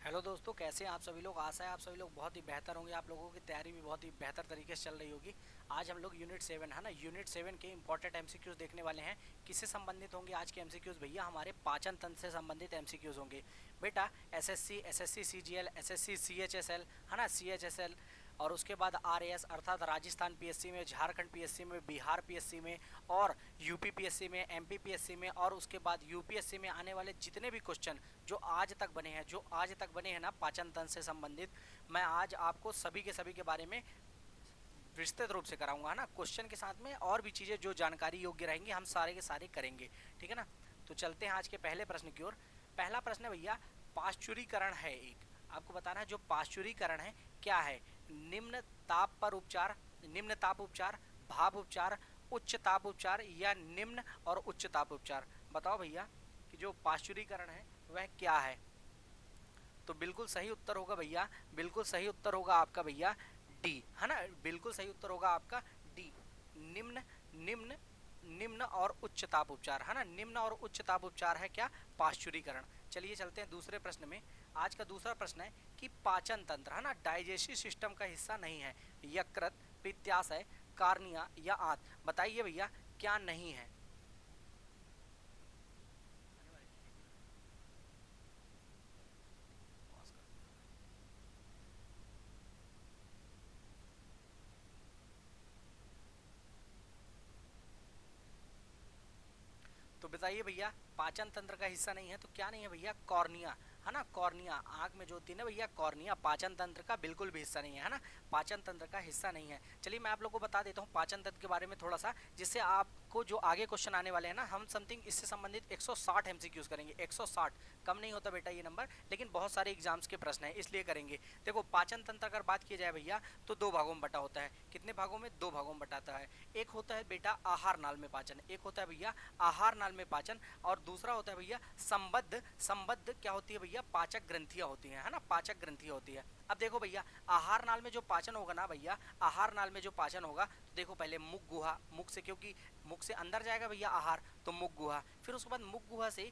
Hello दोस्तों, कैसे हैं आप सभी लोग। आशा है आप सभी लोग बहुत ही बेहतर होंगे। आप लोगों की तैयारी भी बहुत ही बेहतर तरीके से चल रही होगी। आज हम लोग यूनिट 7 है ना, यूनिट 7 के इंपॉर्टेंट एमसीक्यूज देखने वाले हैं। किससे संबंधित होंगे आज के एमसीक्यूज भैया? हमारे पाचन तंत्र से संबंधित एमसीक्यूज होंगे बेटा। एसएससी सीजीएल, एसएससी सीएचएसएल है ना, सीएचएसएल, और उसके बाद आरएएस अर्थात राजस्थान पीएससी में, झारखंड पीएससी में, बिहार पीएससी में, और यूपी पीएससी में, एमपी पीएससी में, और उसके बाद यूपीएससी में आने वाले जितने भी क्वेश्चन जो आज तक बने हैं ना पाचन तंत्र से संबंधित, मैं आज आपको सभी के सभी के बारे में विस्तृत रूप से कराऊंगा, है ना। क्वेश्चन के साथ में और भी चीज़ें जो जानकारी योग्य रहेंगी हम सारे के सारे करेंगे, ठीक है ना। तो चलते हैं आज के पहले प्रश्न की ओर। पहला प्रश्न है भैया, पाश्चुरीकरण है एक, आपको बताना है जो पाश्चुरीकरण है क्या है। निम्न ताप पर उपचार, निम्न ताप उपचार, भाप उपचार, उच्च ताप उपचार, या निम्न और उच्च ताप उपचार। बताओ भैया कि जो पाश्चुरीकरण है वह क्या है। तो बिल्कुल सही उत्तर होगा भैया, बिल्कुल सही उत्तर होगा आपका भैया डी, है ना। बिल्कुल सही उत्तर होगा आपका डी, निम्न निम्न निम्न और उच्च ताप उपचार, है ना। निम्न और उच्च ताप उपचार है क्या? पाश्चुरीकरण। चलिए चलते हैं दूसरे प्रश्न में। आज का दूसरा प्रश्न है कि पाचन तंत्र, है ना, डाइजेस्टिव सिस्टम का हिस्सा नहीं है। यकृत, पित्ताशय, कार्निया या आंत। बताइए भैया क्या नहीं है। तो बताइए भैया, पाचन तंत्र का हिस्सा नहीं है तो क्या नहीं है भैया? कॉर्निया, है ना। कॉर्निया आंख में जो होती है ना भैया, कॉर्निया पाचन तंत्र का बिल्कुल भी हिस्सा नहीं है ना। पाचन तंत्र का हिस्सा नहीं है। चलिए मैं आप लोगों को बता देता हूँ पाचन तंत्र के बारे में थोड़ा सा, जिससे आपको जो आगे क्वेश्चन आने वाले हैं ना, हम समथिंग इससे संबंधित 160 एमसीक्यूज करेंगे। 160 कम नहीं होता बेटा ये नंबर, लेकिन बहुत सारे एग्जाम्स के प्रश्न है इसलिए करेंगे। देखो पाचन तंत्र अगर बात की जाए भैया तो दो भागों में बटा होता है। कितने भागों में? दो भागों में बटाता है। एक होता है बेटा आहार नाल में पाचन, एक होता है भैया आहार नाल में पाचन, और दूसरा होता है भैया संबद्ध। संबद्ध क्या होती है भैया? पाचक ग्रंथियां होती हैं, है ना, पाचक ग्रंथियां होती है। अब देखो भैया, आहार नाल में जो पाचन होगा ना भैया, आहार नाल में जो पाचन होगा, तो देखो पहले मुख गुहा, मुख से, क्योंकि मुख से अंदर जाएगा भैया आहार, तो मुख गुहा, फिर उसके बाद मुख गुहा से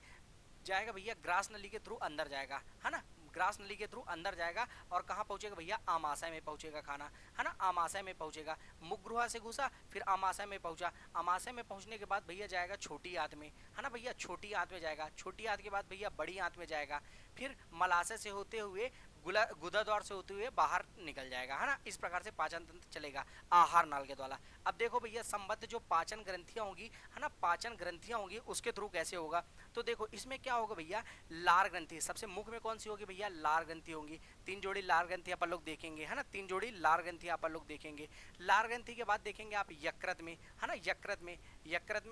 जाएगा भैया ग्रास नली के थ्रू अंदर जाएगा, है ना। ग्रास नली के थ्रू अंदर जाएगा और कहाँ पहुंचेगा भैया? आमाशय में पहुंचेगा खाना, है ना। आमाशय में पहुंचेगा, मुखगृह से घुसा फिर आमाशय में पहुंचा। आमाशय में पहुंचने के बाद भैया जाएगा छोटी आंत में, है ना भैया, छोटी आंत में जाएगा। छोटी आंत के बाद भैया बड़ी आंत में जाएगा, फिर मलाशय से होते हुए गुदा द्वार से होते हुए बाहर निकल जाएगा, है ना। इस प्रकार से पाचन तंत्र चलेगा आहार नाल के द्वारा। अब देखो भैया, संबद्ध जो पाचन ग्रंथियां होंगी, है ना, पाचन ग्रंथियां होंगी, उसके थ्रू कैसे होगा? तो देखो इसमें क्या होगा भैया, लार ग्रंथि सबसे मुख में कौन सी होगी भैया? लार ग्रंथि होंगी। तीन जोड़ी लार ग्रंथि अपन लोग देखेंगे, है ना, तीन जोड़ी लार ग्रंथि अपन लोग देखेंगे। लार ग्रंथि के बाद देखेंगे आप यकृत में, है ना, यकृत में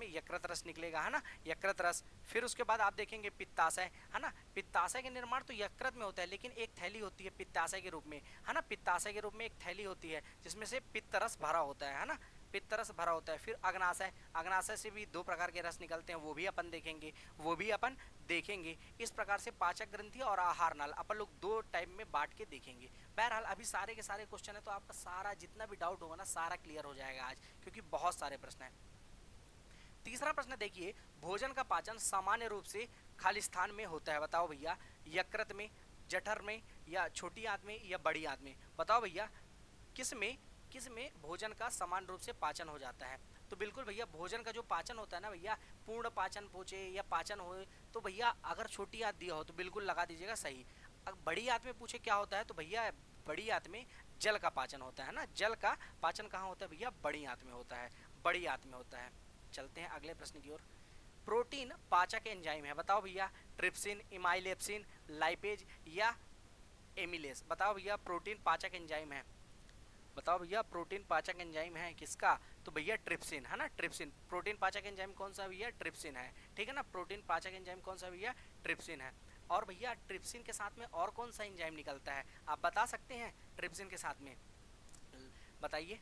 यकृत रस निकलेगा, है ना, यकृत रस। फिर उसके बाद आप देखेंगे पित्ताशय, है ना। पित्ताशय के निर्माण तो यकृत में होता है, लेकिन एक थैली होती है पित्ताशय के रूप में, है ना। पित्ताशय के रूप में एक थैली होती है जिसमें से पित्त रस भरा होता है ना, पित्त रस भरा होता है। फिर अग्नाशय, अग्नाशय से भी दो प्रकार के रस निकलते हैं, वो भी अपन देखेंगे, वो भी अपन देखेंगे। इस प्रकार से पाचक ग्रंथि और आहार नाल अपन लोग दो टाइप में बांट के देखेंगे। बहरहाल अभी सारे के सारे क्वेश्चन है तो आपका सारा जितना भी डाउट होगा ना सारा क्लियर हो जाएगा आज, क्योंकि बहुत सारे प्रश्न हैं। तीसरा प्रश्न देखिए, भोजन का पाचन सामान्य रूप से खाली स्थान में होता है। बताओ भैया, यकृत में, जठर में, या छोटी आंत में, या बड़ी आंत में। बताओ भैया किस में, किस में भोजन का समान रूप से पाचन हो जाता है? तो बिल्कुल भैया, भोजन का जो पाचन होता है ना भैया, पूर्ण पाचन पहुंचे या पाचन हो, तो भैया अगर छोटी आंत दिया हो तो बिल्कुल लगा दीजिएगा सही। अगर बड़ी आंत में पूछे क्या होता है, तो भैया बड़ी आंत में जल का पाचन होता है ना। जल का पाचन कहाँ होता है भैया? बड़ी आंत में होता है, बड़ी आंत में होता है। चलते हैं अगले प्रश्न की ओर। प्रोटीन पाचक एंजाइम है, बताओ भैया, ट्रिप्सिन, इमाइलेप्सिन, लाइपेज या एमिलेस। बताओ भैया प्रोटीन पाचक एंजाइम है, बताओ भैया प्रोटीन पाचक एंजाइम है किसका? तो भैया ट्रिप्सिन, है ना, ट्रिप्सिन। प्रोटीन पाचक एंजाइम कौन सा भैया? ट्रिप्सिन है, ठीक है ना। प्रोटीन पाचक एंजाइम कौन सा भैया? ट्रिप्सिन है। और भैया ट्रिप्सिन के साथ में और कौन सा एंजाइम निकलता है, आप बता सकते हैं ट्रिप्सिन के साथ में? बताइए।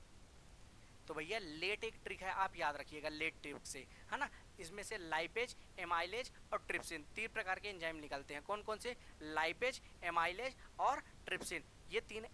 तो भैया लेट एक ट्रिक है, आप याद रखिएगा, लेट ट्रिक से, है ना। इसमें से लाइपेज, एमाइलेज और ट्रिप्सिन, तीन प्रकार के एंजाइम निकलते हैं। कौन कौन से? लाइपेज, एमाइलेज और ट्रिप्सिन। ये तीन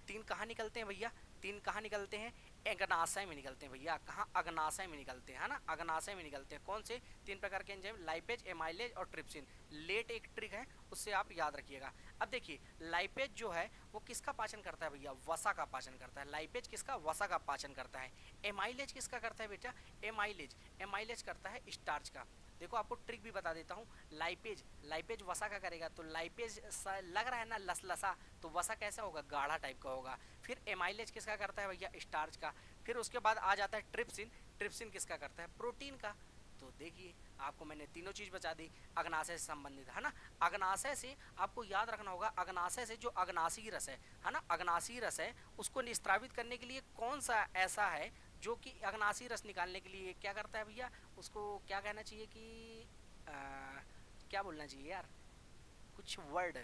तीन कहाँ निकलते हैं भैया? तीन कहाँ निकलते हैं? अग्नाशय में निकलते हैं भैया। कहाँ? अग्नाशय में निकलते हैं, है ना, अग्नाशय में निकलते हैं। कौन से? 3 प्रकार के एंजाइम, लाइपेज, एमाइलेज और ट्रिप्सिन। लेट एक ट्रिक है, उससे आप याद रखिएगा। अब देखिए लाइपेज जो है वो किसका पाचन करता है भैया? वसा का पाचन करता है। लाइपेज किसका? वसा का पाचन करता है। एमाइलेज किसका करता है बेटा? एमाइलेज, एमाइलेज करता है स्टार्च का। देखो आपको ट्रिक भी बता देता हूँ। लाइपेज, लाइपेज वसा का करेगा, तो लाइपेज लग रहा है ना लसलसा, तो वसा कैसा होगा? गाढ़ा टाइप का होगा। फिर एमाइलेज किसका करता है भैया? स्टार्च का। फिर उसके बाद आ जाता है ट्रिप्सिन, ट्रिप्सिन किसका करता है? प्रोटीन का। तो देखिए आपको मैंने तीनों चीज बता दी अग्नाशय से संबंधित, है ना। अग्नाशय से आपको याद रखना होगा, अग्नाशय से जो अग्नाशी रस है ना, अग्नाशी रस है, उसको निस्त्रावित करने के लिए कौन सा ऐसा है जो कि अग्नाशी रस निकालने के लिए क्या करता है भैया? उसको क्या कहना चाहिए कि क्या बोलना चाहिए यार, कुछ वर्ड,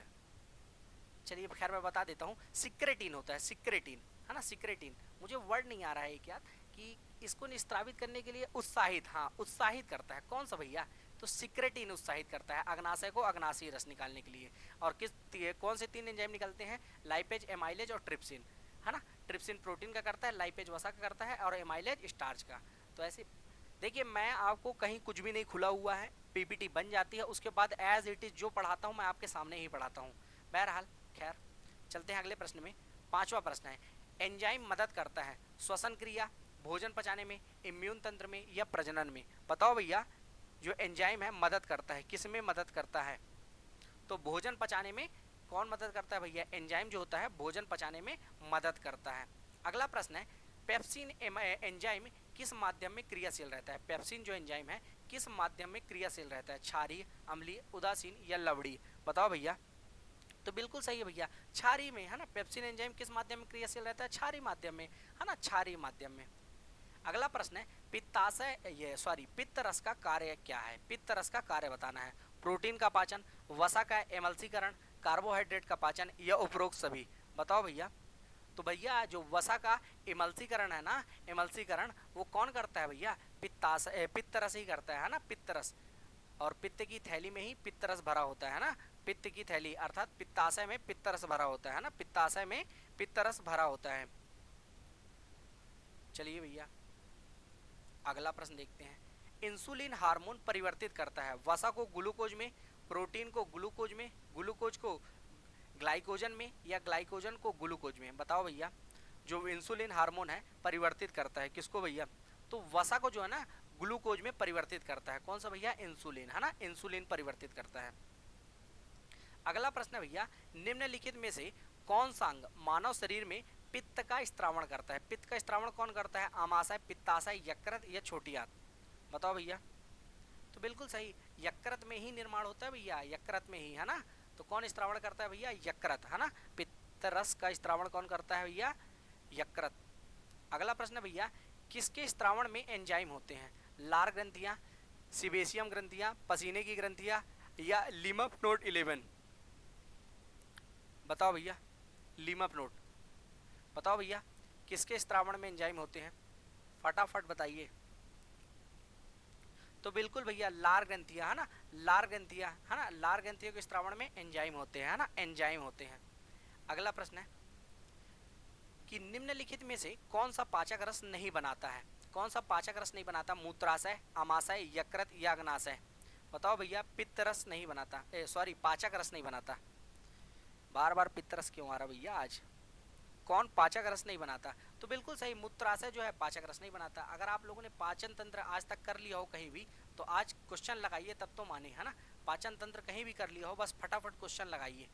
चलिए खैर मैं बता देता हूँ। सिक्रेटिन होता है, सिक्रेटिन, है ना, सिक्रेटिन। मुझे वर्ड नहीं आ रहा है क्या कि इसको निस्त्रावित करने के लिए उत्साहित, हाँ उत्साहित करता है। कौन सा भैया? तो सिक्रेटिन उत्साहित करता है अग्नाशय को अग्नाशी रस निकालने के लिए। और कौन से 3 एंजाइम निकलते हैं? लाइपेज, एमाइलेज और ट्रिप्सिन, है ना। ट्रिप्सिन प्रोटीन का करता है, लाइपेज वसा का करता है और एमाइलेज स्टार्च का। तो ऐसे देखिए मैं आपको कहीं कुछ भी नहीं खुला हुआ है, पीपीटी बन जाती है, उसके बाद एज इट इज जो पढ़ाता हूँ मैं आपके सामने ही पढ़ाता हूँ। बहरहाल खैर चलते हैं अगले प्रश्न में। 5वां प्रश्न है, एंजाइम मदद करता है श्वसन क्रिया, भोजन पचाने में, इम्यून तंत्र में या प्रजनन में? बताओ भैया, जो एंजाइम है मदद करता है, किस में मदद करता है? तो भोजन पचाने में कौन मदद करता है भैया? एंजाइम जो होता है भोजन पचाने में मदद करता है। अगला प्रश्न है, पेप्सिन एंजाइम किस माध्यम में क्रियाशील रहता है? पेप्सिन जो एंजाइम है किस माध्यम में क्रियाशील रहता है? क्षारीय, अम्लीय, उदासीन या लवणीय? बताओ भैया। तो बिल्कुल सही है भैया, क्षारीय में, है ना। पेप्सिन एंजाइम किस माध्यम में क्रियाशील रहता है? क्षारीय माध्यम में, है ना, क्षारीय माध्यम में। अगला प्रश्न है, पित्त रस का कार्य क्या है? पित्त रस का कार्य बताना है। प्रोटीन का पाचन, वसा का एमल्सीकरण, कार्बोहाइड्रेट का पाचन या उपरोक्त सभी? बताओ भैया। तो भैया जो वसा का एमल्सीकरण है ना, एमल्सीकरण वो कौन करता है भैया? पित्त रस ही करता है ना, पित्त रस। और पित्त की थैली में ही पित्त रस भरा होता है ना, पित्त की थैली अर्थात पित्ताशय में पित्त रस भरा होता है ना, पित्ताशय में पित्त रस भरा होता है। चलिए भैया अगला प्रश्न देखते हैं। इंसुलिन हार्मोन परिवर्तित करता है वसा को ग्लूकोज में, प्रोटीन को ग्लूकोज में, ग्लूकोज को ग्लाइकोजन में या ग्लाइकोजन को ग्लूकोज में? बताओ भैया। जो इंसुलिन हार्मोन है परिवर्तित करता है किसको भैया? तो वसा को जो है ना ग्लूकोज में परिवर्तित करता है। कौन सा भैया? इंसुलिन, है ना, इंसुलिन परिवर्तित करता है। अगला प्रश्न है भैया, निम्नलिखित में से कौन सा अंग मानव शरीर में पित्त का स्त्रावण करता है? पित्त का स्त्रावण कौन करता है? आमाशय, पित्ताशय, यकृत या छोटी आंत? बताओ भैया। तो बिल्कुल सही, यकृत में ही निर्माण होता है भैया, यकृत में ही, है ना। तो कौन स्त्रावण करता है भैया? यकृत, है ना। पित्त रस का स्त्रावण कौन करता है भैया? यकृत। अगला प्रश्न भैया, किसके स्त्रावण में एंजाइम होते हैं? लार ग्रंथियां, सिबेशियम ग्रंथियां, पसीने की ग्रंथियां या लिम्फ नोड 11? बताओ भैया। लिम्फ नोड, बताओ भैया किसके स्त्रावण में एंजाइम होते हैं? फटाफट बताइए। तो बिल्कुल भैया लार ग्रंथियां, है ना, लार ग्रंथियां, है ना, लार ग्रंथियों के स्त्रावण में एंजाइम होते हैं, है ना, एंजाइम होते हैं। अगला प्रश्न है कि निम्नलिखित में से कौन सा पाचक रस नहीं बनाता है? कौन सा पाचक रस नहीं बनाता? मूत्राशय, आमाशय, यकृत या अग्नाशय? बताओ भैया। पित्त रस नहीं बनाता, पाचक रस नहीं बनाता। बार बार पित्त रस क्यों आ रहा भैया आज? कौन पाचक रस नहीं बनाता? तो बिल्कुल सही, मूत्राशय जो है पाचक रस नहीं बनाता। अगर आप लोगों ने पाचन तंत्र आज तक कर लिया हो कहीं भी, तो आज क्वेश्चन लगाइए तब तो माने, है ना। पाचन तंत्र कहीं भी कर लिया हो, बस फटाफट क्वेश्चन लगाइए।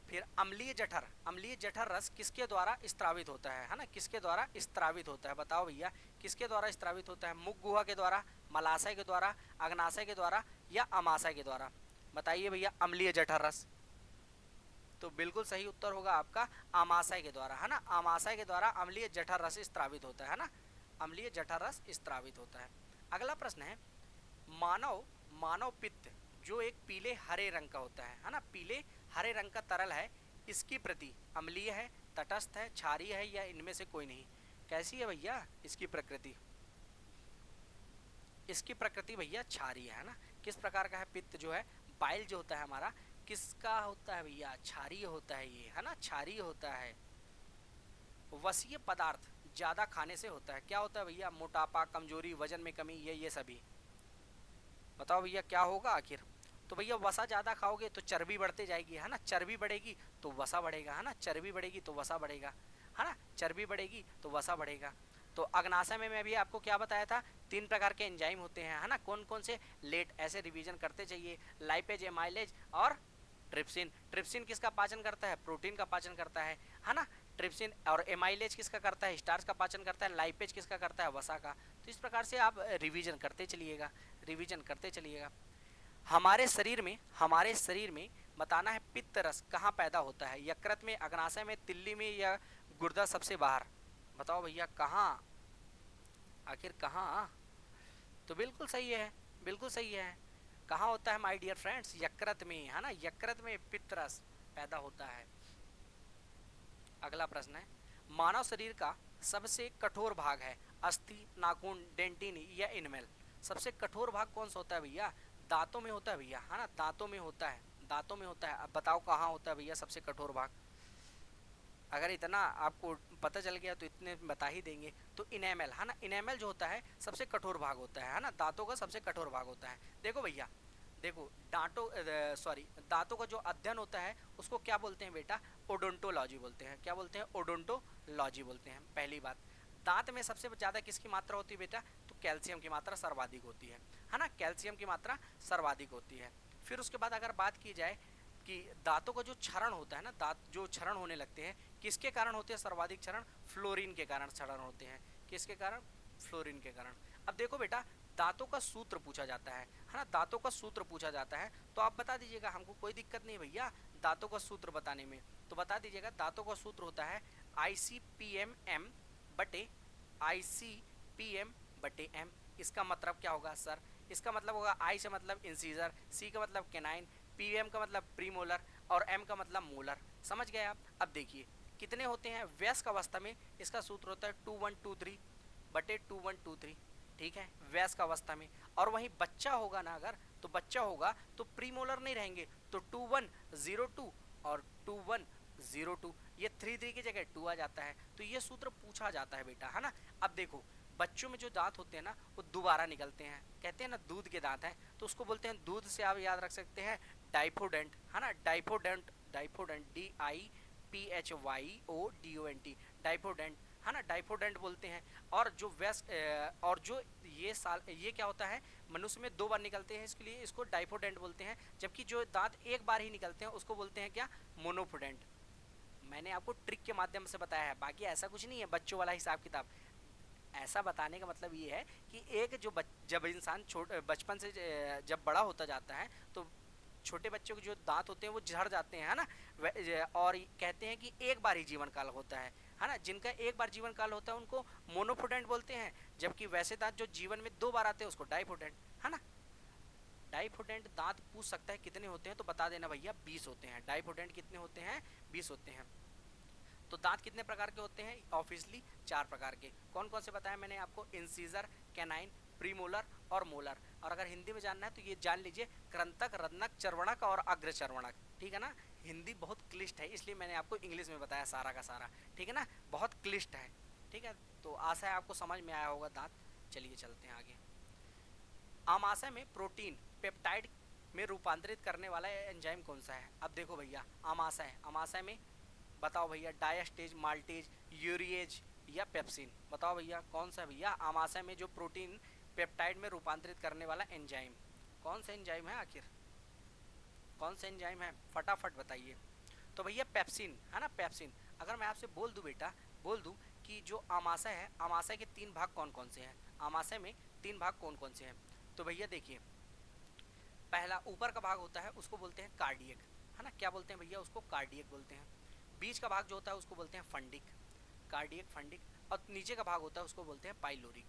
फिर अम्लीय जठर, अम्लीय जठर रस किसके द्वारा स्त्रावित होता है ना, किसके द्वारा स्त्रावित होता है? बताओ भैया किसके द्वारा स्त्रावित होता है? मुख गुहा के द्वारा, मलाशय के द्वारा, अग्नाशय के द्वारा या अमाशय के द्वारा? बताइए भैया। अम्लीय जठर रस, तो बिल्कुल सही उत्तर होगा आपका आमाशय के द्वारा, है ना, आमाशय के द्वारा अम्लीय जठर रस स्त्रावित होता है ना, अम्लीय जठर रस स्त्रावित होता है। अगला प्रश्न है, मानव मानव पित्त जो एक पीले हरे रंग का होता है ना, पीले हरे रंग का तरल है, इसकी प्रति अम्लीय है, तटस्थ है, क्षारीय है या इनमें से कोई नहीं? कैसी है भैया इसकी प्रकृति? इसकी प्रकृति भैया क्षारीय है ना। किस प्रकार का है पित्त जो है? बाइल जो होता है हमारा किसका होता है भैया? क्षारीय होता है ये, है ना, क्षारीय होता है। वसीय पदार्थ ज़्यादा खाने से होता है। क्या होता है भैया? मोटापा, कमजोरी, वजन में कमी, ये सभी। बताओ भैया क्या होगा आखिर? तो भैया वसा ज़्यादा खाओगे तो चर्बी बढ़ते जाएगी, है ना, चर्बी बढ़ेगी तो वसा बढ़ेगा, है ना, चर्बी बढ़ेगी तो वसा बढ़ेगा, है ना, चर्बी बढ़ेगी तो वसा बढ़ेगा। तो अग्नाशय में मैं भी आपको क्या बताया था, 3 प्रकार के एंजाइम होते हैं, है ना, कौन कौन से? लेट, ऐसे रिवीजन करते चाहिए। लाइपेज, एमाइलेज और ट्रिप्सिन। ट्रिप्सिन किसका पाचन करता है? प्रोटीन का पाचन करता है ना। ट्रिप्सिन और एमाइलेज किसका करता है? स्टार्च का पाचन करता है। लाइपेज किसका करता है? वसा का। तो इस प्रकार से आप रिवीजन करते चलिएगा, रिवीजन करते चलिएगा। हमारे शरीर में बताना है पित्त रस कहाँ पैदा होता है? यकृत में, अग्नाशय में, तिल्ली में, या गुर्दा सबसे बाहर? बताओ भैया कहाँ, आखिर कहाँ? तो बिल्कुल सही है, बिल्कुल सही है। कहाँ होता है माय डियर फ्रेंड्स? यकृत में, है ना, यकृत में पित्त रस पैदा होता है। अगला प्रश्न है, मानव शरीर का सबसे कठोर भाग है? अस्थि, नाखून, डेंटिन या इनमेल? सबसे कठोर भाग कौन सा होता है भैया? दांतों में होता है भैया, है ना, दांतों में होता है, दांतों में होता है। अब बताओ कहाँ होता है भैया सबसे कठोर भाग? अगर इतना आपको पता चल गया तो इतने बता ही देंगे। तो इनेमल, है ना, इनेमल जो होता है सबसे कठोर भाग होता है ना, दांतों का सबसे कठोर भाग होता है। देखो भैया, देखो दांतों का जो अध्ययन होता है उसको क्या बोलते हैं बेटा? ओडोंटोलॉजी बोलते हैं। क्या बोलते हैं? ओडोंटोलॉजी बोलते हैं। पहली बात, दांत में सबसे ज़्यादा किसकी मात्रा होती है बेटा? तो कैल्शियम की मात्रा सर्वाधिक होती है ना, कैल्शियम की मात्रा सर्वाधिक होती है। फिर उसके बाद अगर बात की जाए कि दांतों का जो क्षरण होता है ना, दांत जो क्षरण होने लगते हैं किसके कारण होते हैं सर्वाधिक क्षरण? फ्लोरीन के कारण क्षरण होते हैं। किसके कारण? फ्लोरीन के कारण। अब देखो बेटा, दांतों का सूत्र पूछा जाता है ना, दांतों का सूत्र पूछा जाता है तो आप बता दीजिएगा, हमको कोई दिक्कत नहीं भैया दांतों का सूत्र बताने में। तो बता दीजिएगा, दांतों का सूत्र होता है ICPM बटे ICPM/M। इसका मतलब क्या होगा सर? इसका मतलब होगा आई से मतलब इंसीजर, सी का मतलब कैनाइन, PM का मतलब प्रीमोलर और M का मतलब मोलर। समझ गए आप? अब देखिए कितने होते हैं वयस्क अवस्था में? इसका सूत्र होता है 2123/2123। ठीक है, वयस्क अवस्था में। और वहीं बच्चा होगा ना, अगर तो बच्चा होगा तो प्रीमोलर नहीं रहेंगे, तो 2102 और 2102, ये 3 की जगह 2 आ जाता है। तो ये सूत्र पूछा जाता है बेटा, है ना। अब देखो, बच्चों में जो दांत होते हैं ना वो दोबारा निकलते हैं, कहते हैं ना दूध के दांत हैं, तो उसको बोलते हैं, दूध से आप याद रख सकते हैं डाइफोडेंट, है ना, डाइफोडेंट, डाइफोडेंट DIPHYODONT, डाइफोडेंट, है ना, डाइफोडेंट बोलते हैं। और जो और जो ये क्या होता है, मनुष्य में 2 बार निकलते हैं, इसके लिए इसको डाइफोडेंट बोलते हैं। जबकि जो दांत एक बार ही निकलते हैं उसको बोलते हैं क्या? मोनोफोडेंट। मैंने आपको ट्रिक के माध्यम से बताया है, बाकी ऐसा कुछ नहीं है बच्चों वाला हिसाब किताब। ऐसा बताने का मतलब ये है कि एक जो जब इंसान बचपन से जब बड़ा होता जाता है तो छोटे बच्चों के जो दांत होते हैं वो झड़ जाते हैं, है ना। और कहते हैं कि एक बार ही जीवन काल होता है ना, जिनका एक बार जीवन काल होता है उनको मोनोफोडेंट बोलते हैं। जबकि वैसे दांत जो जीवन में 2 बार आते हैं उसको डाइफोडेंट, है ना। डाइफोडेंट दांत पूछ सकता है कितने होते हैं, तो बता देना भैया 20 होते हैं। डाइफोडेंट कितने होते हैं? 20 होते हैं। तो दांत कितने प्रकार के होते हैं? ऑब्वियसली 4 प्रकार के। कौन कौन से बताया मैंने आपको? इंसीजर, कैनाइन, प्रीमोलर और मोलर। और अगर हिंदी में जानना है तो ये जान लीजिए, कृंतक, रत्नक, चर्वणक और अग्रचर्वणक। ठीक है ना, हिंदी बहुत क्लिष्ट है इसलिए मैंने आपको इंग्लिश में बताया सारा का सारा। ठीक है ना, बहुत क्लिष्ट है। ठीक है, तो आशा है आपको समझ में आया होगा दांत। चलिए चलते हैं आगे। आमाशय में प्रोटीन पेप्टाइड में रूपांतरित करने वाला एंजाइम कौन सा है? अब देखो भैया, आमाशय में बताओ भैया, डायस्टेज, माल्टेज, यूरिएज या पेप्सिन? बताओ भैया कौन सा भैया आमाशय में जो प्रोटीन पेप्टाइड में रूपांतरित करने वाला एंजाइम, कौन सा एंजाइम है आखिर? कौन सा एंजाइम है? फटाफट बताइए। तो भैया पेप्सिन, है ना, पेप्सिन। अगर मैं आपसे बोल दूं बेटा, बोल दूं कि जो आमाशय है, आमाशय के 3 भाग कौन कौन से हैं? आमाशय में 3 भाग कौन कौन से हैं? तो भैया देखिए, पहला ऊपर का भाग होता है उसको बोलते हैं कार्डियक, है ना। क्या बोलते हैं भैया? उसको कार्डियक बोलते हैं। बीच का भाग जो होता है उसको बोलते हैं फंडिक, कार्डियक, फंडिक। और नीचे का भाग होता है उसको बोलते हैं पाइलोरिक।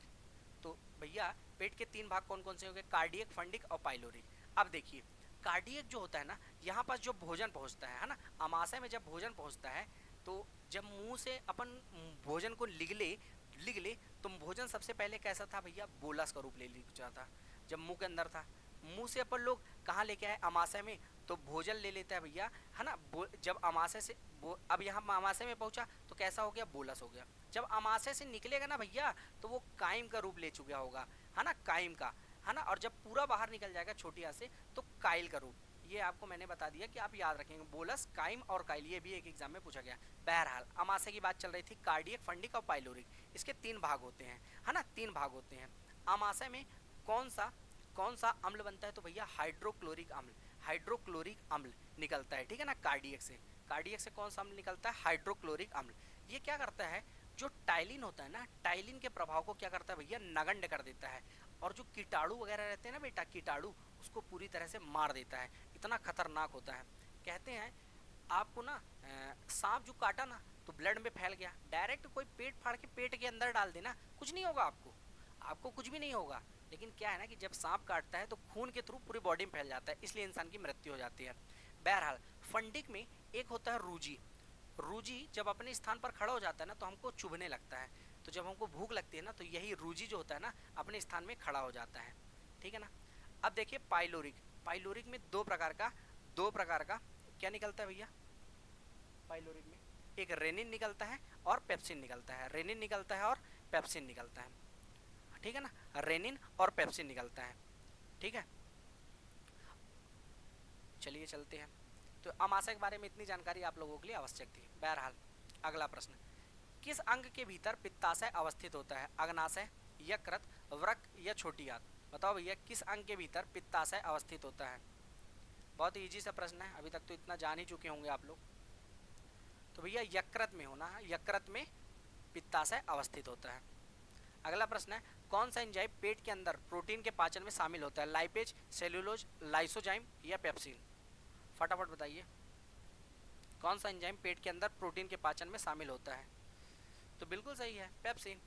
तो भैया पेट के 3 भाग कौन कौन से होंगे? कार्डियक, फंडिक और पाइलोरिक। अब देखिए, कार्डियक जो होता है ना, यहाँ पास जो भोजन पहुँचता है ना, आमाशय में जब भोजन पहुँचता है तो जब मुंह से अपन भोजन को लिग ले तो भोजन सबसे पहले कैसा था भैया? बोलस का रूप ले लिया था जब मुंह के अंदर था। मुंह से अपन लोग कहाँ लेके आए? आमाशय में। तो भोजन ले लेता है भैया, है ना। जब अमाशय से अब यहाँ अमाशय में पहुंचा तो कैसा हो गया, बोलस हो गया। जब अमाशय से निकलेगा ना भैया तो वो कायम का रूप ले चुका होगा, है ना, कायम का, है ना। और जब पूरा बाहर निकल जाएगा छोटी आ से तो काइल का रूप। ये आपको मैंने बता दिया कि आप याद रखेंगे, बोलस, काइम और काइल, ये भी एक एग्जाम में पूछा गया। बहरहाल अमाशय की बात चल रही थी, कार्डियक, फंडिक और पाइलोरिक, इसके 3 भाग होते हैं, है ना, 3 भाग होते हैं। अमाशय में कौन सा अम्ल बनता है, तो भैया हाइड्रोक्लोरिक अम्ल, हाइड्रोक्लोरिक अम्ल निकलता है, ठीक है ना। कार्डियक से कौन सा अम्ल निकलता है, हाइड्रोक्लोरिक अम्ल। ये क्या करता है, जो टाइलिन होता है ना, टाइलिन के प्रभाव को क्या करता है भैया, नगण्य कर देता है, और जो कीटाणु वगैरह रहते हैं ना बेटा, कीटाणु, उसको पूरी तरह से मार देता है। इतना खतरनाक होता है। कहते हैं आपको ना सांप जो काटा ना तो ब्लड में फैल गया, डायरेक्ट कोई पेट फाड़ के पेट के अंदर डाल देना, कुछ नहीं होगा आपको कुछ भी नहीं होगा। लेकिन क्या है ना कि जब सांप काटता है तो खून के थ्रू पूरी बॉडी में फैल जाता है, इसलिए इंसान की मृत्यु हो जाती है। बहरहाल फंडिक में एक होता है रूजी। रूजी जब अपने स्थान पर खड़ा हो जाता है ना तो हमको चुभने लगता है, तो जब हमको भूख लगती है ना तो यही रूजी जो होता है ना अपने स्थान में खड़ा हो जाता है, ठीक है ना। अब देखिए पाइलोरिक, पाइलोरिक में दो प्रकार का क्या निकलता है भैया, पाइलोरिक में एक रेनिन निकलता है और पेप्सिन निकलता है, रेनिन निकलता है और पेप्सिन निकलता है, ठीक है ना, रेनिन और पेप्सिन निकलता है, ठीक है। चलिए चलते हैं। तो अमाशय के बारे में इतनी जानकारी आप लोगों के लिए आवश्यक थी। बहरहाल अगला प्रश्न, किस अंग के भीतर पित्ताशय अवस्थित होता है, अग्नाशय, यकृत, वृक्क या छोटी आंत। बताओ भैया किस अंग के भीतर पित्ताशय अवस्थित होता है। बहुत इजी सा प्रश्न है, अभी तक तो इतना जान ही चुके होंगे आप लोग। तो भैया यकृत में होना है, यकृत में पित्ताशय अवस्थित होता है। अगला प्रश्न है, कौन सा एंजाइम पेट के अंदर प्रोटीन के पाचन में शामिल होता है, लाइपेज, सेल्यूलोज, लाइसोजाइम या पेप्सिन। फटाफट बताइए कौन सा एंजाइम पेट के अंदर प्रोटीन के पाचन में शामिल होता है। तो बिल्कुल सही है, पेप्सिन।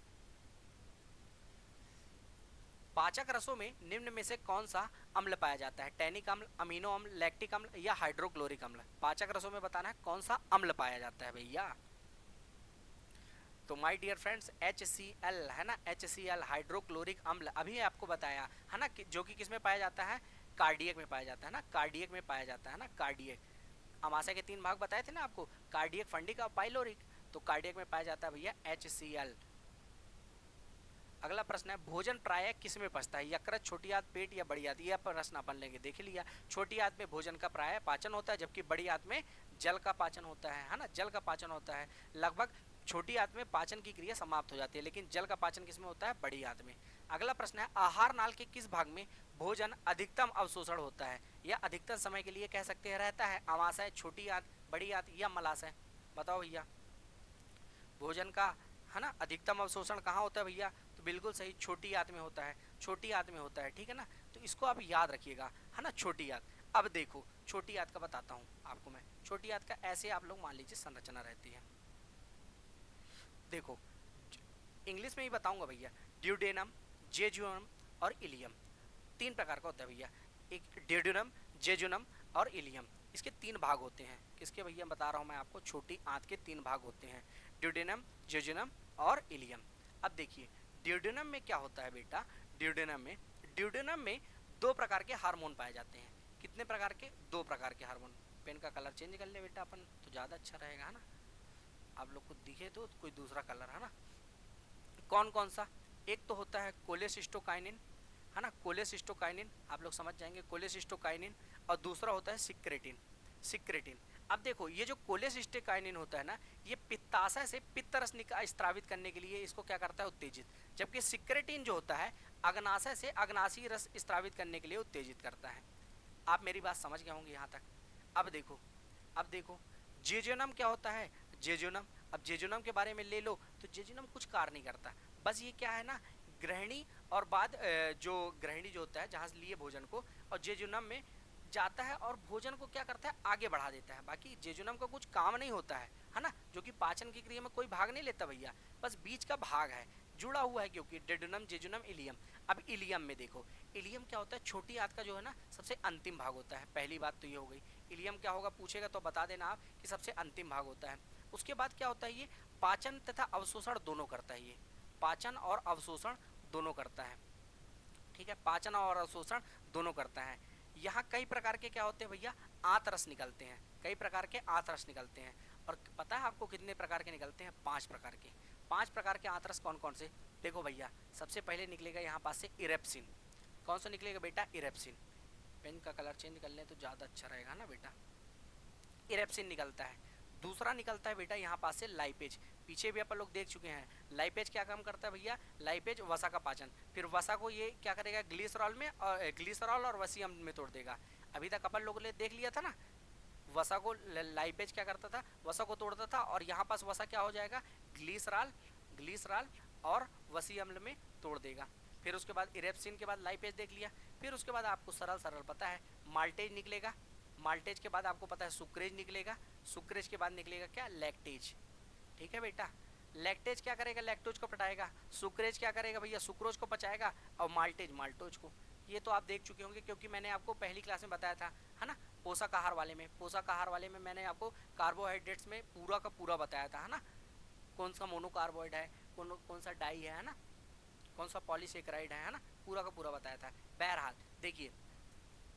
पाचक रसों में निम्न में से कौन सा अम्ल पाया जाता है, टैनिक अम्ल, अमीनो अम्ल, लैक्टिक अम्ल या हाइड्रोक्लोरिक अम्ल। पाचक रसों में बताना है कौन सा अम्ल पाया जाता है भैया। तो माय डियर फ्रेंड्स HCl है ना, HCl हाइड्रोक्लोरिक अम्ल अभी आपको बताया है ना, जो कि किस में पाया जाता है, कार्डियक में पाया जाता है ना, कार्डियक में पाया जाता है ना, कार्डियक। अमाशय के 3 भाग बताए थे ना आपको, कार्डियक, फंडिक और पाइलोरिक, तो कार्डियक में पाया जाता है भैया HCl। अगला प्रश्न है, भोजन प्रायः किस में पचता है, यकृत, छोटी आंत, पेट या बड़ी आंत। यह प्रश्न अपन लेंगे, देख लिया। छोटी आंत में भोजन का प्रायः पाचन होता है, जबकि बड़ी आंत में जल का पाचन होता है ना, जल का पाचन होता है। लगभग छोटी आंत में पाचन की क्रिया समाप्त हो जाती है, लेकिन जल का पाचन किस में होता है, बड़ी आंत में। अगला प्रश्न है, आहार नाल के किस भाग में भोजन अधिकतम अवशोषण होता है या अधिकतम समय के लिए कह सकते हैं रहता है, अमाशय, छोटी आंत, बड़ी आंत या मलाशय। बताओ भैया भोजन का है ना अधिकतम अवशोषण कहाँ होता है भैया, तो बिल्कुल सही, छोटी आंत में होता है, छोटी आंत में होता है, ठीक है ना। तो इसको आप याद रखिएगा, है ना, छोटी आंत। अब देखो छोटी आंत का बताता हूँ आपको मैं, छोटी आंत का ऐसे आप लोग मान लीजिए संरचना रहती है। देखो इंग्लिश में ही बताऊंगा भैया, ड्यूडेनम, जेजुनम और इलियम। 3 प्रकार का होता है भैया, एक ड्यूडेनम, जेजुनम और इलियम। इसके 3 भाग होते हैं, किसके भैया बता रहा हूँ मैं आपको, छोटी आंत के 3 भाग होते हैं, ड्यूडेनम, जेजुनम और इलियम। अब देखिए ड्यूडेनम में क्या होता है बेटा, ड्यूडेनम में 2 प्रकार के हार्मोन पाए जाते हैं। कितने प्रकार के, 2 प्रकार के हार्मोन। पेन का कलर चेंज कर ले बेटा अपन तो ज़्यादा अच्छा रहेगा, है ना, आप लोग को दिखे तो कोई दूसरा कलर, है ना। कौन कौन सा, एक तो होता है कोलेसिस्टोकाइनिन, है ना, कोलेसिस्टोकाइनिन आप लोग समझ जाएंगे, कोलेसिस्टोकाइनिन। और दूसरा होता है सिक्रेटिन, सिक्रेटिन। अब देखो ये जो कोलेसिस्टोकाइनिन होता है ना, ये पित्ताशय से पित्त रस स्त्रावित करने के लिए इसको क्या करता है, उत्तेजित। जबकि सिक्रेटिन जो होता है अग्नाशय से अग्नाशी रस स्त्रावित करने के लिए उत्तेजित करता है। आप मेरी बात समझ गए होंगे यहाँ तक। अब देखो जेजुनम क्या होता है, जेजुनम। अब जेजुनम के बारे में ले लो तो जेजुनम कुछ कार्य नहीं करता, बस ये क्या है ना, गृहिणी और बाद जो गृहिणी जो होता है जहाँ से लिए भोजन को, और जेजुनम में जाता है और भोजन को क्या करता है, आगे बढ़ा देता है। बाकी जेजुनम का कुछ काम नहीं होता है ना, जो कि पाचन की क्रिया में कोई भाग नहीं लेता भैया, बस बीच का भाग है, जुड़ा हुआ है, क्योंकि डेडुनम, जेजुनम, इलियम। अब इलियम में देखो, इलियम क्या होता है, छोटी आंत का जो है ना सबसे अंतिम भाग होता है। पहली बात तो ये हो गई, इलियम क्या होगा पूछेगा तो बता देना आप कि सबसे अंतिम भाग होता है। उसके बाद क्या होता है, ये पाचन तथा अवशोषण दोनों करता है, ये पाचन और अवशोषण दोनों करता है, ठीक है, पाचन और अवशोषण दोनों करता है। यहाँ कई प्रकार के क्या होते हैं भैया, आंतरस निकलते हैं, कई प्रकार के आंतरस निकलते हैं। और पता है आपको कितने प्रकार के निकलते हैं? 5 प्रकार के। 5 प्रकार के आंतरस कौन कौन से? देखो भैया, सबसे पहले निकलेगा यहाँ पास से इरेप्सिन। कौन सा निकलेगा बेटा? इरेप्सिन। पेन का कलर चेंज कर लें तो ज़्यादा अच्छा रहेगा ना बेटा। इरेप्सिन निकलता है। दूसरा निकलता है बेटा यहाँ पास से लाइपेज। पीछे भी अपन लोग देख चुके हैं, लाइपेज क्या काम करता है भैया? लाइपेज वसा का पाचन, फिर वसा को ये क्या करेगा? ग्लिसरॉल में, और ग्लिसरॉल और वसी अम्ल में तोड़ देगा। अभी तक अपन लोगों ने देख लिया था ना, वसा को लाइपेज क्या करता था? वसा को तोड़ता था, और यहाँ पास वसा क्या हो जाएगा? ग्लिसरॉल और वसी अम्ल में तोड़ देगा। फिर उसके बाद इरेप्सिन के बाद लाइपेज देख लिया। फिर उसके बाद आपको सरल पता है माल्टेज निकलेगा। माल्टेज के बाद आपको पता है सुक्रेज निकलेगा। सुक्रेज के बाद निकलेगा क्या? लैक्टेज। ठीक है बेटा, लैक्टेज क्या करेगा? लैक्टोज को पचाएगा। सुक्रेज क्या करेगा भैया? सुक्रोज को पचाएगा। और माल्टेज माल्टोज को। ये तो आप देख चुके होंगे, क्योंकि मैंने आपको पहली क्लास में बताया था, है ना, पोषक आहार वाले में। पोषक आहार वाले में मैंने आपको कार्बोहाइड्रेट्स में पूरा का पूरा बताया था, है ना, कौन सा मोनोकार्बोहाइड है, कौन सा डाई है ना, कौन सा पॉलीसेकेराइड है ना, पूरा का पूरा बताया था। बहरहाल देखिए,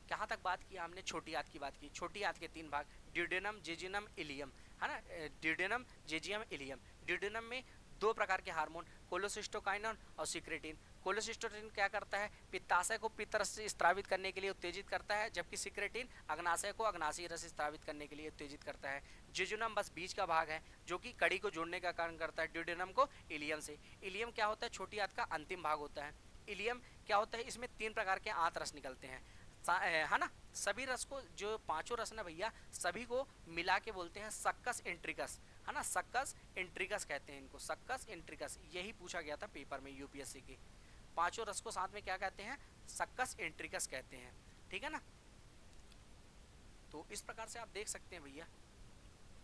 कहाँ तक बात की हमने? छोटी आंत की बात की। छोटी आंत के 3 भाग, ड्यूडेनम, जेजिनम, इलियम, है ना। Duodenum, जेजियम, ilium. ड्यूडेनम में 2 प्रकार के हार्मोन, कोलोसिस्टोकाइनन और सिक्रेटिन। कोलोसिस्टोकाइनन क्या करता है? पित्ताशय को पित्त रस से स्त्रावित करने के लिए उत्तेजित करता है, जबकि सिक्रेटिन अग्नाशय को अग्नाशयी रस स्त्रावित करने के लिए उत्तेजित करता है। जेजुनम बस बीच का भाग है, जो कि कड़ी को जोड़ने का काम करता है ड्यूडेनम को इलियम से। इलियम क्या होता है? छोटी आंत का अंतिम भाग होता है। इलियम क्या होता है? इसमें 3 प्रकार के आंत रस निकलते हैं, है ना। सभी रस को, जो 5 रस ना भैया, सभी को मिला के बोलते हैं सक्कस इंट्रिकस, है ना। सक्कस इंट्रिकस कहते हैं इनको, सक्कस इंट्रिकस। यही पूछा गया था पेपर में यूपीएससी के। 5 रस को साथ में क्या कहते हैं? सक्कस इंट्रिकस कहते हैं। ठीक है ना। तो इस प्रकार से आप देख सकते हैं भैया।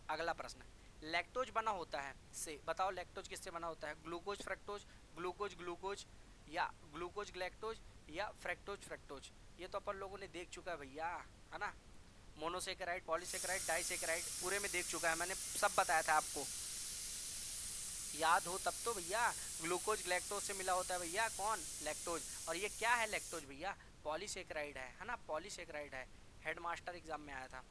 अगला प्रश्न, लैक्टोज बना होता है से, बताओ लैक्टोज किससे बना होता है? ग्लूकोज फ्रक्टोज, ग्लूकोज ग्लूकोज, या ग्लूकोज ग्लैक्टोज, या फ्रक्टोज फ्रक्टोज। ये तो अपन लोगों ने देख चुका है भैया, है ना। मोनोसेकेराइड, पॉलीसेकेराइड, डाइसेकेराइड पूरे में देख चुका है, मैंने सब बताया था आपको, याद हो तब तो भैया। ग्लूकोज ग्लैक्टोज से मिला होता है भैया कौन? लैक्टोज। और ये क्या है लैक्टोज भैया? पॉलीसेकेराइड है ना, पॉलीसेकेराइड है। हेडमास्टर एग्जाम में आया था।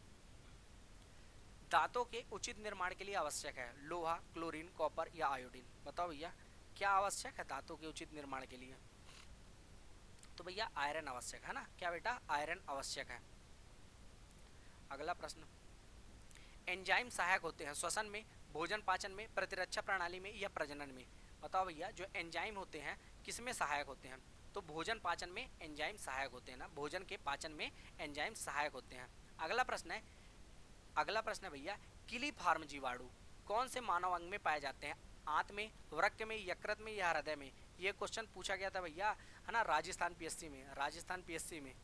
दांतों के उचित निर्माण के लिए आवश्यक है लोहा, क्लोरीन, कॉपर या आयोडीन। बताओ भैया क्या आवश्यक है दांतों के उचित निर्माण के लिए? तो भैया आयरन आवश्यक है ना। क्या बेटा? आयरन आवश्यक है। अगला प्रश्न, एंजाइम सहायक होते हैं श्वसन में, भोजन पाचन में, प्रतिरक्षा प्रणाली में या प्रजनन में। बताओ भैया जो एंजाइम होते हैं किसमें सहायक होते हैं? तो भोजन पाचन में एंजाइम सहायक होते हैं ना, भोजन के पाचन में एंजाइम सहायक होते हैं। अगला प्रश्न है भैया, किलीफॉर्म जीवाणु कौन से मानव अंग में पाए जाते हैं? आंत में, वृक्क में, यकृत में या हृदय में? ये क्वेश्चन पूछा गया था भैया, है ना, राजस्थान पीएससी में।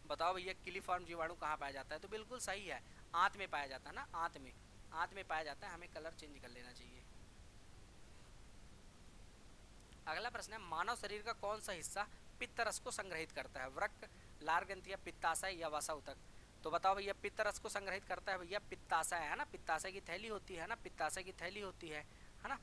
बताओ भैया किलीफॉर्म जीवाणु कहाँ पाया जाता है? तो बिल्कुल सही है, आंत में पाया जाता है ना, आंत में पाया जाता है। हमें कलर चेंज कर लेना चाहिए। अगला प्रश्न है, मानव शरीर का कौन सा हिस्सा पित्त रस को संग्रहित करता है? वृक्क, लार ग्रंथि, पित्ताशय या वसा ऊतक? तो बताओ भैया पित्त रस को संग्रहित करता है भैया पित्ताशय, है ना। पित्ताशय की थैली होती है ना, पित्ताशय की थैली होती है ना।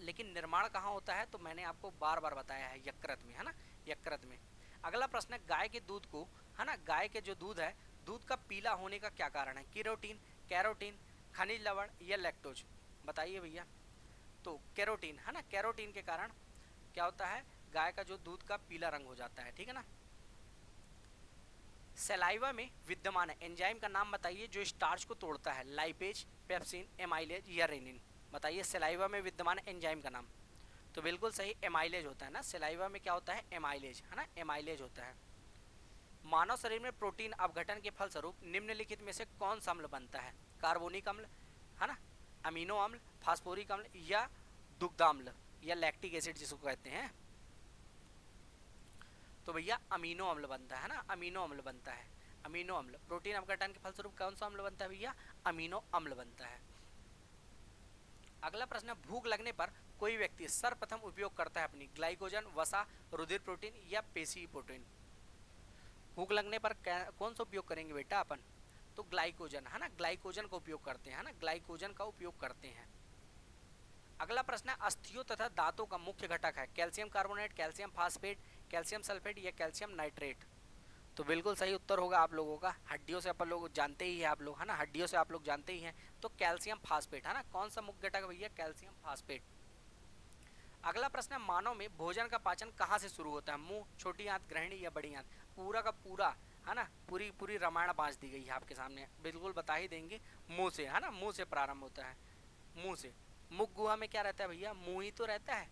लेकिन निर्माण कहाँ होता है? तो मैंने आपको बार बार बताया है, यकृत में, है ना, यकृत में। अगला प्रश्न है, गाय के दूध को, है ना, गाय के जो दूध है, दूध का पीला होने का क्या कारण है? कीरोटीन, कैरोटीन, खनिज लवण या लैक्टोज? बताइए भैया। तो कैरोटीन, है ना, कैरोटीन के कारण क्या होता है? गाय का जो दूध का पीला रंग हो जाता है। ठीक है ना। सलाइवा में विद्यमान एंजाइम का नाम बताइए जो स्टार्च को तोड़ता है? लाइपेज, पेप्सिन, एमाइलेज या रेनिन? बताइए सलाइवा में विद्यमान एंजाइम का नाम। तो बिल्कुल सही, एमाइलेज होता है ना। सलाइवा में क्या होता है? एमाइलेज, है ना, एमाइलेज होता है। मानव शरीर में प्रोटीन अपघटन के फलस्वरूप निम्नलिखित में से कौन सा अम्ल बनता है? कार्बोनिक अम्ल, है ना, अमीनो अम्ल, फास्फोरिक अम्ल या दुग्धाम्ल या लैक्टिक एसिड जिसको कहते हैं? तो भैया अमीनो अम्ल बनता है ना, अमीनो अम्ल बनता है। अमीनो अम्ल, प्रोटीन अपघटन के फलस्वरूप कौन सा अम्ल बनता है भैया? अमीनो अम्ल बनता है। अगला प्रश्न, भूख लगने पर कोई व्यक्ति सर्वप्रथम उपयोग करता है अपनी ग्लाइकोजन, वसा, रुधिर प्रोटीन या पेशी प्रोटीन? भूख लगने पर कौन सा उपयोग करेंगे बेटा अपन? तो ग्लाइकोजन, है ना, ग्लाइकोजन का उपयोग करते हैं, है ना, ग्लाइकोजन का उपयोग करते हैं। अगला प्रश्न है, अस्थियों तथा दांतों का मुख्य घटक है calcium carbonate, calcium phosphate, calcium sulphate या कैल्शियम नाइट्रेट? तो बिल्कुल सही उत्तर होगा आप लोगों का, हड्डियों से अपन लोग जानते ही है आप लोग, है ना, हड्डियों से आप लोग जानते ही हैं। तो कैल्शियम फास्फेट, है ना, कौन सा मुख्य घटक है भैया, कैल्शियम फास्फेट। अगला प्रश्न है, मानव में भोजन का पाचन कहाँ से शुरू होता है, मुंह, छोटी आंत, ग्रहणी या बड़ी आंत। पूरा का पूरा, है ना, पूरी पूरी रामायण बांच दी गई है आपके सामने, बिल्कुल बता ही देंगे, मुंह से, है ना, मुंह से प्रारंभ होता है, मुंह से। मुख गुहा में क्या रहता है भैया, मुंह ही तो रहता है,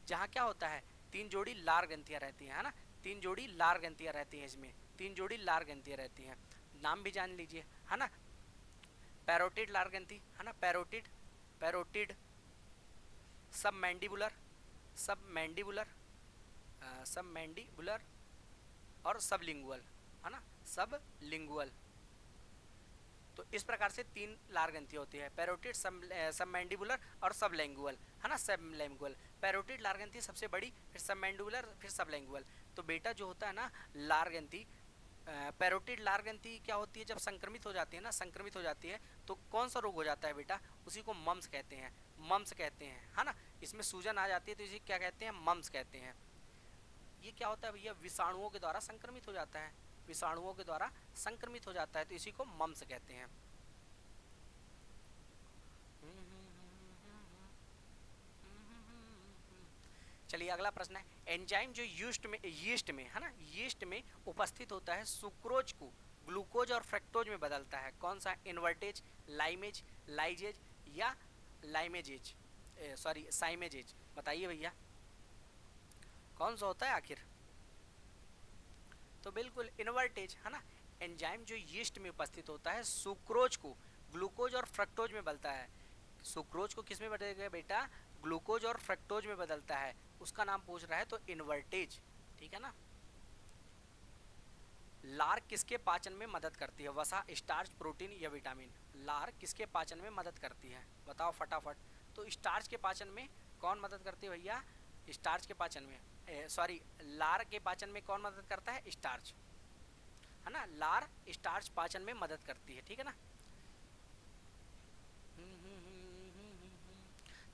जहाँ क्या होता है, 3 जोड़ी लार ग्रंथियां रहती हैं, है ना, 3 जोड़ी लार ग्रंथियां रहती हैं इसमें, 3 जोड़ी लार ग्रंथियां रहती हैं। नाम भी जान लीजिए, है ना, पैरोटिड लार ग्रंथि, है ना, पैरोटिड, पैरोटिड, सब मैंडिबुलर, सब मैंडिबुलर, सब मैंडिबुलर और सब लिंगुअल, है ना, सब लिंगुअल। तो इस प्रकार से 3 लार ग्रंथियां होती है, पैरोटिड, सब मैंडिबुलर और सब लैंगुअल, है ना, सब लैंगुअल। पैरोटिड लार ग्रंथि सबसे बड़ी, फिर सब मैंडिबुलर, फिर सब लैंगुअल। तो बेटा जो होता है ना लार ग्रंथि, पैरोटिड लार ग्रंथि क्या होती है, जब संक्रमित हो जाती है ना, संक्रमित हो जाती है तो कौन सा रोग हो जाता है बेटा, उसी को मम्स कहते हैं, मम्स कहते हैं, है ना, इसमें सूजन आ जाती है तो इसे क्या कहते हैं, मम्स कहते हैं। ये क्या होता है भैया, विषाणुओं के द्वारा संक्रमित हो जाता है, विषाणुओं के द्वारा संक्रमित हो जाता है तो इसी को मम्स कहते हैं। चलिए अगला प्रश्न है, एंजाइम जो यीस्ट में है ना, यीस्ट में उपस्थित होता है, सुक्रोज को ग्लूकोज और फ्रक्टोज में बदलता है, कौन सा, इन्वर्टेज, लाइमेज, लाइजेज या लाइमेजेज, सॉरी साइमेजेज, बताइए भैया कौन सा होता है आखिर। तो बिल्कुल इन्वर्टेज, है ना, एंजाइम जो यीस्ट में उपस्थित होता है, सुक्रोज को ग्लूकोज और फ्रक्टोज में बदलता है, सुक्रोज को किस में बदलेगा बेटा, ग्लूकोज और फ्रक्टोज में बदलता है, उसका नाम पूछ रहा है तो इन्वर्टेज, ठीक है ना। लार किसके पाचन में मदद करती है, वसा, स्टार्च, प्रोटीन या विटामिन। लार किसके पाचन में मदद करती है, बताओ फटाफट। तो स्टार्च के पाचन में कौन मदद करती है भैया, स्टार्च के पाचन में, सॉरी लार के पाचन में कौन मदद करता है, स्टार्च, है ना, लार स्टार्च पाचन में मदद करती है, ठीक है ना।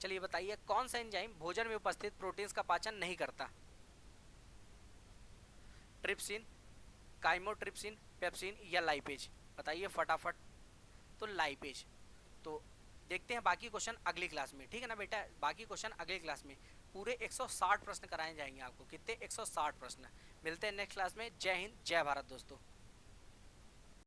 चलिए बताइए, कौन सा एंजाइम भोजन में उपस्थित प्रोटीन्स का पाचन नहीं करता, ट्रिप्सिन, काइमोट्रिप्सिन, पेप्सिन या लाइपेज, बताइए फटाफट। तो लाइपेज। तो देखते हैं बाकी क्वेश्चन अगली क्लास में, ठीक है ना बेटा, बाकी क्वेश्चन अगली क्लास में पूरे 160 प्रश्न कराए जाएंगे आपको, कितने, 160 प्रश्न। मिलते हैं नेक्स्ट क्लास में, जय हिंद जय भारत दोस्तों।